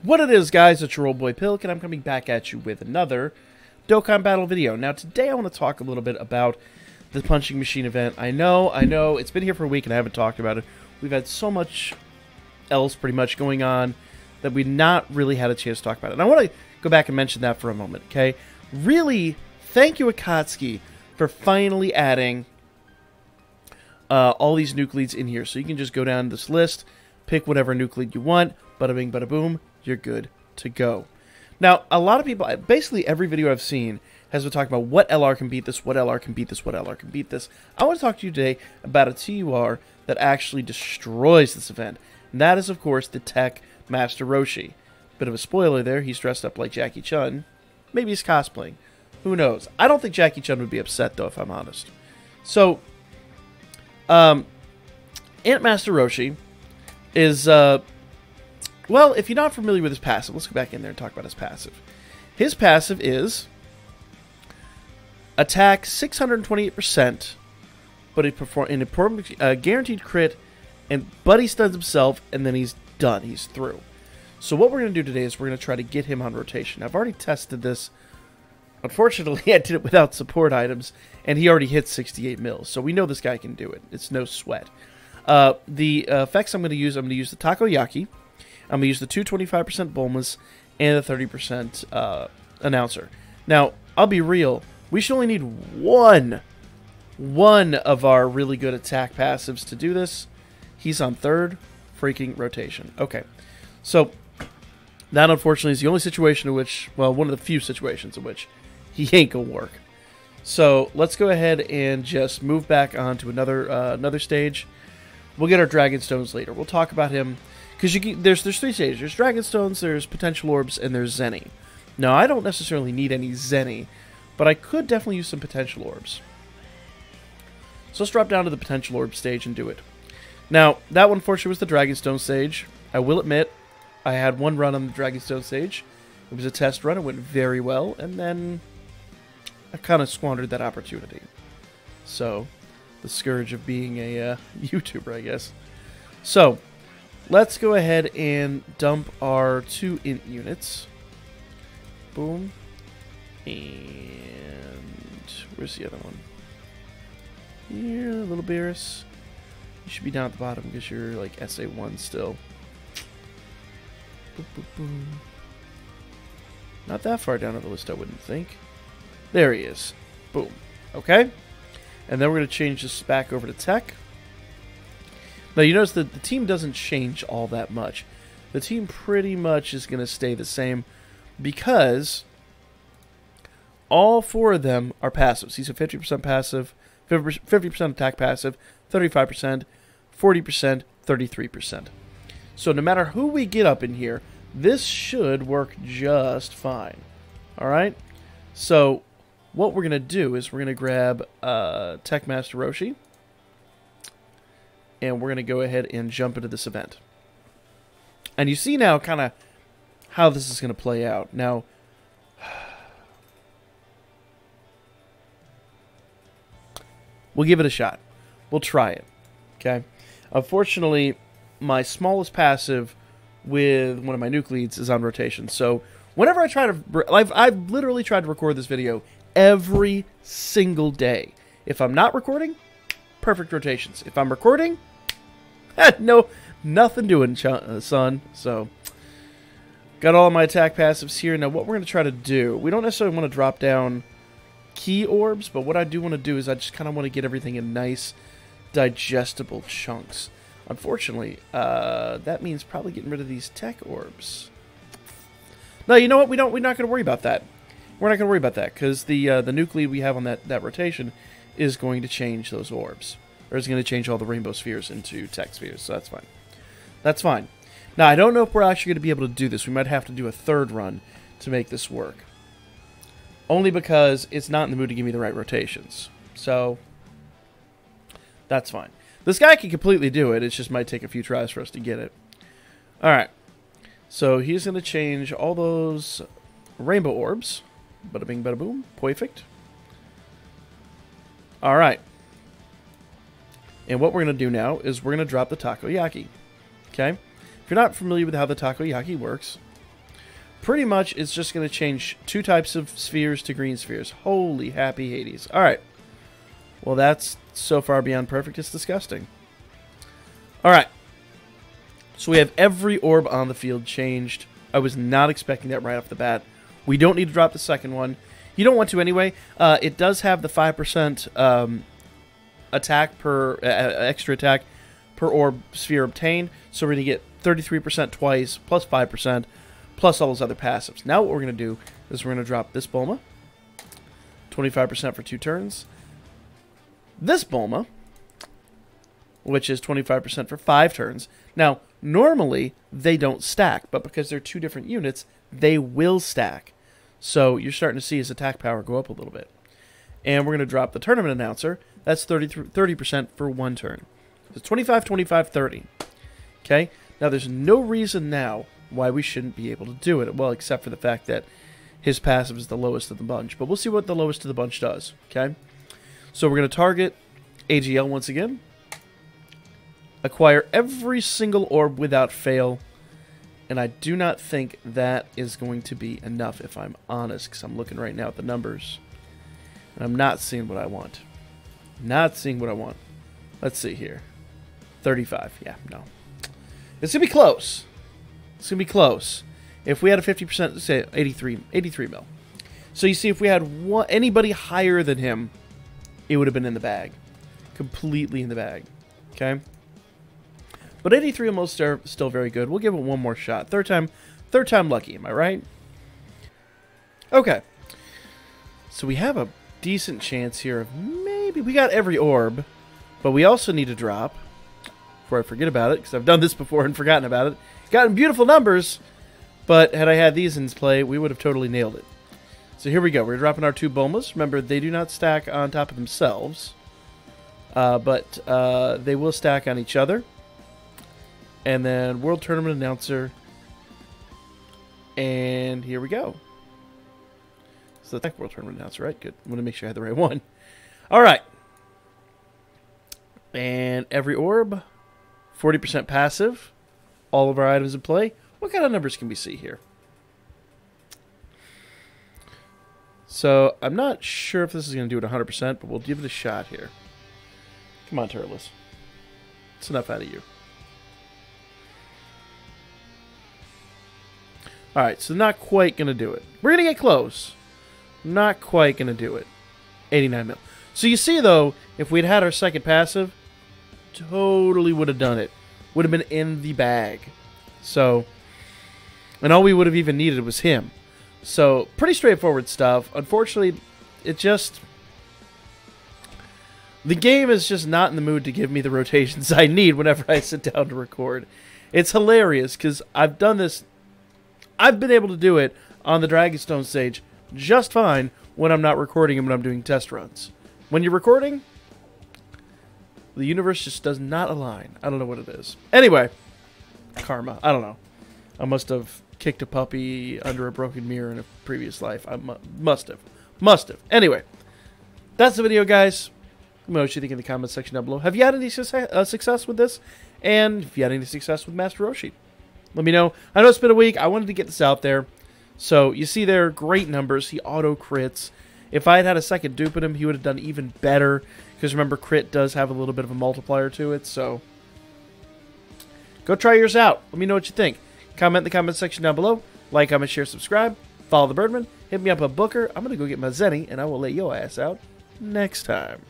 What it is, guys, it's your old boy Pilk, and I'm coming back at you with another Dokkan battle video. Now, today I want to talk a little bit about the punching machine event. I know, it's been here for a week and I haven't talked about it. We've had so much else pretty much going on that we've not really had a chance to talk about it. And I want to go back and mention that for a moment, okay? Really, thank you, Akatsuki, for finally adding all these nuke in here. So you can just go down this list, pick whatever nuke you want, bada bing, bada boom, you're good to go. Now, a lot of people, basically every video I've seen has been talking about what LR can beat this, what LR can beat this, what LR can beat this. I want to talk to you today about a tUR that actually destroys this event. And that is, of course, the Tech Master Roshi. Bit of a spoiler there, he's dressed up like Jackie Chun. Maybe he's cosplaying. Who knows? I don't think Jackie Chun would be upset, though, if I'm honest. So, Ant Master Roshi is, well, if you're not familiar with his passive, let's go back in there and talk about his passive. His passive is attack 628%, but he perform guaranteed crit, but he stuns himself, and then he's done. He's through. So what we're going to do today is we're going to try to get him on rotation. I've already tested this. Unfortunately, I did it without support items, and he already hit 68 mils. So we know this guy can do it. It's no sweat. The effects I'm going to use the Takoyaki. I'm going to use the 225% Bulmas and the 30% Announcer. Now, I'll be real. We should only need one of our really good attack passives to do this. He's on third freaking rotation. Okay. So, that unfortunately is the only situation in which, well, one of the few situations in which he ain't going to work. So, let's go ahead and just move back on to another stage. We'll get our Dragon Stones later. We'll talk about him. Because there's three stages. There's Dragon Stones, there's Potential Orbs, and there's Zenny. Now, I don't necessarily need any Zenny, but I could definitely use some Potential Orbs. So let's drop down to the Potential Orb stage and do it. Now, that one, unfortunately, was the Dragon Stone stage. I will admit, I had one run on the Dragon Stone stage. It was a test run. It went very well, and then I kind of squandered that opportunity. So, the scourge of being a YouTuber, I guess. So, let's go ahead and dump our 2 int units. Boom. And where's the other one? Here, little Beerus. You should be down at the bottom because you're like SA1 still. Boop, boop, boom. Not that far down on the list, I wouldn't think. There he is. Boom. Okay. And then we're going to change this back over to Tech. Now, you notice that the team doesn't change all that much. The team pretty much is going to stay the same because all 4 of them are passives. He's a 50% passive, 50% attack passive, 35%, 40%, 33%. So no matter who we get up in here, this should work just fine. All right? So what we're going to do is we're going to grab Tech Master Roshi. And we're going to go ahead and jump into this event. And you see now kind of how this is going to play out. Now, we'll give it a shot. We'll try it. Okay? Unfortunately, my smallest passive with one of my nuke leads is on rotation. So, whenever I try to... I've literally tried to record this video every single day. If I'm not recording, perfect rotations. If I'm recording, no, nothing doing, son. So, got all of my attack passives here. Now, what we're going to try to do, we don't necessarily want to drop down key orbs, but what I do want to do is I just kind of want to get everything in nice, digestible chunks. Unfortunately, that means probably getting rid of these tech orbs. No, you know what? We're not going to worry about that. We're not going to worry about that because the nuke lead we have on that rotation is going to change those orbs. Or is going to change all the rainbow spheres into tech spheres, so that's fine. That's fine. Now, I don't know if we're actually going to be able to do this. We might have to do a third run to make this work. Only because it's not in the mood to give me the right rotations. So, that's fine. This guy can completely do it. It just might take a few tries for us to get it. Alright. So, he's going to change all those rainbow orbs. Bada bing, bada boom. Perfect. Alright. And what we're going to do now is we're going to drop the Takoyaki. Okay? If you're not familiar with how the Takoyaki works, pretty much it's just going to change 2 types of spheres to green spheres. Holy happy Hades. Alright. Well, that's so far beyond perfect, it's disgusting. Alright. So we have every orb on the field changed. I was not expecting that right off the bat. We don't need to drop the second one. You don't want to anyway. It does have the 5% attack per extra attack per orb sphere obtained. So we're going to get 33% twice, plus 5%, plus all those other passives. Now what we're going to do is we're going to drop this Bulma, 25% for 2 turns. This Bulma, which is 25% for 5 turns. Now, normally, they don't stack, but because they're 2 different units, they will stack. So you're starting to see his attack power go up a little bit. And we're going to drop the tournament announcer. That's 30% for 1 turn. So 25, 25, 30. Okay? Now, there's no reason now why we shouldn't be able to do it. Well, except for the fact that his passive is the lowest of the bunch. But we'll see what the lowest of the bunch does. Okay? So we're going to target AGL once again. Acquire every single orb without fail. And I do not think that is going to be enough, if I'm honest, because I'm looking right now at the numbers. And I'm not seeing what I want. Not seeing what I want. Let's see here. 35. Yeah, no. It's going to be close. It's going to be close. If we had a 50%, say 83 mil. So you see, if we had anybody higher than him, it would have been in the bag. Completely in the bag. Okay? But 83 almost are still very good. We'll give it one more shot. Third time lucky, am I right? Okay. So we have a decent chance here of maybe... We got every orb, but we also need to drop, before I forget about it, because I've done this before and forgotten about it. Gotten beautiful numbers, but had I had these in play, we would have totally nailed it. So here we go. We're dropping our 2 Bulmas. Remember, they do not stack on top of themselves, but they will stack on each other. And then World Tournament Announcer. And here we go. So that's World Tournament Announcer, right? Good. I want to make sure I had the right one. All right. And every orb, 40% passive. All of our items in play. What kind of numbers can we see here? So I'm not sure if this is going to do it 100%, but we'll give it a shot here. Come on, Turles. It's enough out of you. Alright, so not quite going to do it. We're going to get close. Not quite going to do it. 89 mil. So you see, though, if we'd had our second passive, totally would have done it. Would have been in the bag. So, and all we would have even needed was him. So, pretty straightforward stuff. Unfortunately, it just... The game is just not in the mood to give me the rotations I need whenever I sit down to record. It's hilarious, because I've done this... I've been able to do it on the Dragonstone stage just fine when I'm not recording and when I'm doing test runs. When you're recording, the universe just does not align. I don't know what it is. Anyway, karma. I don't know. I must have kicked a puppy under a broken mirror in a previous life. I must have. Must have. Anyway, that's the video, guys. Let me know what you think in the comments section down below. Have you had any success with this? And if you had any success with Master Roshi? Let me know. I know it's been a week. I wanted to get this out there. So, you see there, great numbers. He auto-crits. If I had had a second dupe in him, he would have done even better. Because remember, crit does have a little bit of a multiplier to it. So, go try yours out. Let me know what you think. Comment in the comment section down below. Like, comment, share, subscribe. Follow the Birdman. Hit me up a Booker. I'm going to go get my Zenny, and I will let your ass out next time.